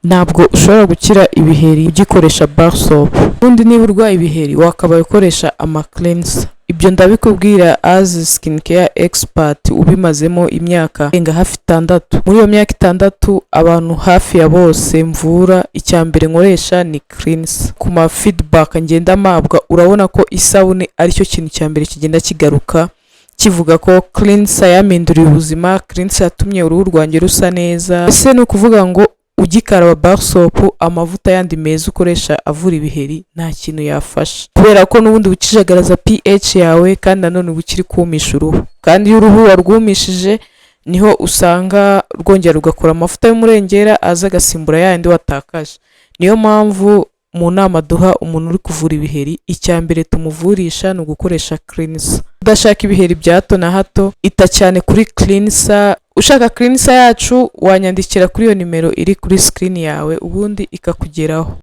ntabwo ushobora gukira ibiheri ugikoresha bar soap. Ubundi niba urwaye ibiheri wakabaye ukoresha ama cleanser. Ibyo ndabikubwira as skincare expert ubimazemo imyaka irenga hafi 6. Muri iyo myaka 6 abantu hafi ya bose mvura icyambere nkoresha ni cleanser. Ku ma feedback ngenda mabwa urabona ko isabune ari cyo kintu cyambere kigenda kigaruka kivuga ko cleanser yaminduriye ubuzima, cleanser yatumye uruhu rwanjye rusa neza. Ese ni ukuvuga ngo ugikaraba bar soap amavuta yandi meza ukoresha avura ibiheri nta kintu yafasha, kubera ko n'ubundi bukijagaraza pH yawe kandi nanone bukiri kumisha uruhu, kandi iyo uruhu warwumishije niho usanga rwongera rugakora amavuta y'umurengera aza agasimbura yandi watakaje. Niyo mpamvu mu nama duha umuntu uri kuvura ibiheri icyambere tumuvurisha no gukoresha cleanser. Udashaka ibiheri bya hato na hato ita cyane kuri cleanser. Ushaka cleanser yacu wanyandikira kuri iyo nimero iri kuri screen yawe ubundi ikakugeraho.